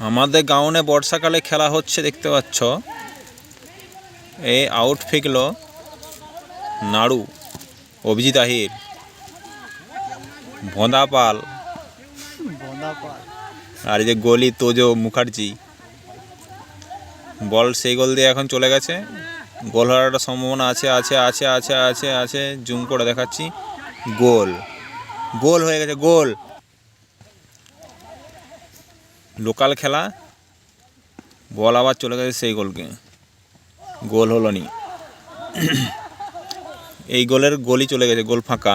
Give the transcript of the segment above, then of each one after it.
আমাদের গাঁওনে বর্ষাকালে খেলা হচ্ছে দেখতে পাচ্ছ। এই আউট ফেকলো নাড়ু, অভিজিৎ আহির, ভোঁদা পাল আর এই যে গোলি তোজো মুখার্জি। বল সেই গোল দিয়ে এখন চলে গেছে। গোল হওয়ার একটা সম্ভাবনা আছে আছে আছে আছে আছে আছে জুম করে দেখাচ্ছি। গোল, গোল হয়ে গেছে, গোল। লোকাল খেলা, বল আবার চলে গেছে সেই গোলকে, গোল হলো নি। এই গোলের গোলই চলে গেছে, গোল ফাঁকা।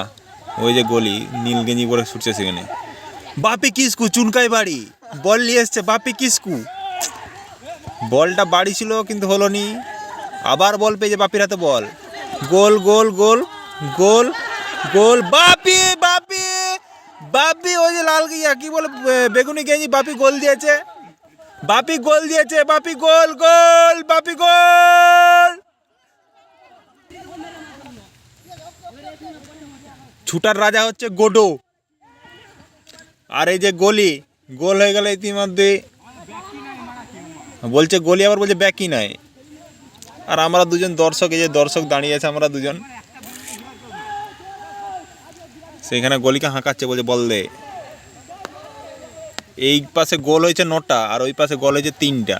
ওই যে গোলি নীল গেঞ্জি পরে ছুটছে সেখানে। বাপি কিসকু চুনকাই বাড়ি, বল নিয়ে এসছে বাপি কিসকু। বলটা বাড়ি ছিল কিন্তু হলো নি। আবার বল পেয়েছে বাপির হাতে, বল। গোল গোল গোল গোল গোল। বাপি বাপি বাপি, ওই যে লাল কি বলে বেগুনি গেঞ্জি, বাপি গোল দিয়েছে, বাপি গোল দিয়েছে, বাপি গোল গোল, বাপি গোল। ছুটার রাজা হচ্ছে গোডো। আর এই যে গলি, গোল হয়ে গেল ইতিমধ্যে। বলছে গলি, আবার বলছে ব্যাকই নাই। আর আমরা দুজন দর্শক, এই যে দর্শক দাঁড়িয়ে আছে, আমরা দুজন সেখানে গলিকে হাঁকাচ্ছে, বলছে বল দে। এই পাশে গোল হয়েছে 9টা আর ওই পাশে গোল হয়েছে 3টা।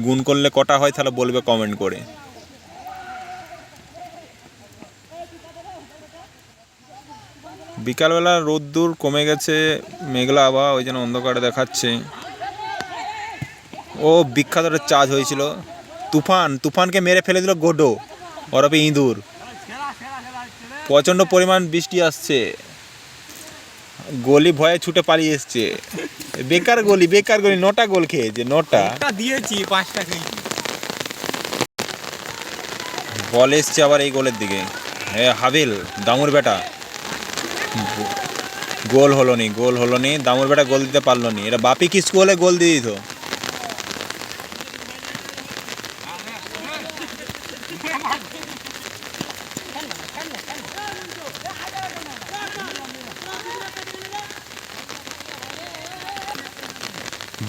গুণ করলে কটা হয় তাহলে বলবে কমেন্ট করে। বিকালবেলা রোদ্দুর কমে গেছে, মেঘলা আবহাওয়া, ওই জন্য অন্ধকারে দেখাচ্ছে। ও বিখ্যাত একটা চার্জ হয়েছিল, তুফান, তুফানকে মেরে ফেলে দিল গোডো ওরফে ইঁদুর। প্রচণ্ড পরিমাণ বৃষ্টি আসছে, গলি ভয়ে ছুটে পালিয়ে এসছে। বেকার গলি, বেকার গলি, 9টা গোল খেয়েছে, 9টা দিয়েছি, 5টা খেয়েছি। বল এসছে আবার এই গোলের দিকে। হ্যাঁ হাবিল, দামুর বেটা। গোল হলো নি, গোল হলো নি, দামুর বেটা গোল দিতে পারলো নি। এটা বাপি কিসকু হলে গোল দিয়ে দিত।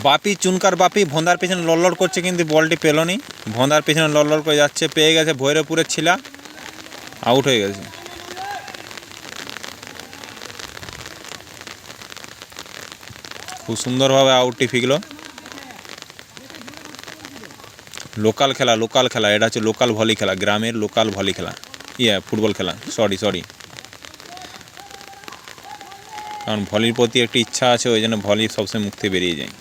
বাপি, চুনকার বাপি ভোঁদার পেছনে লড়লড় করছে কিন্তু বলটি পেল নি। ভোঁদার পেছনে লড়লড় করে যাচ্ছে, পেয়ে গেছে ভৈরবপুরের ছিলা, আউট হয়ে গেছে। খুব সুন্দরভাবে আউটটি ফিকলো। লোকাল খেলা, লোকাল খেলা, এটা হচ্ছে লোকাল ভলি খেলা, গ্রামের লোকাল ভলি খেলা, ফুটবল খেলা, সরি। কারণ ভলির প্রতি একটি ইচ্ছা আছে, ওই জন্য ভলি সবসময় মুখ থেকে বেরিয়ে যায়।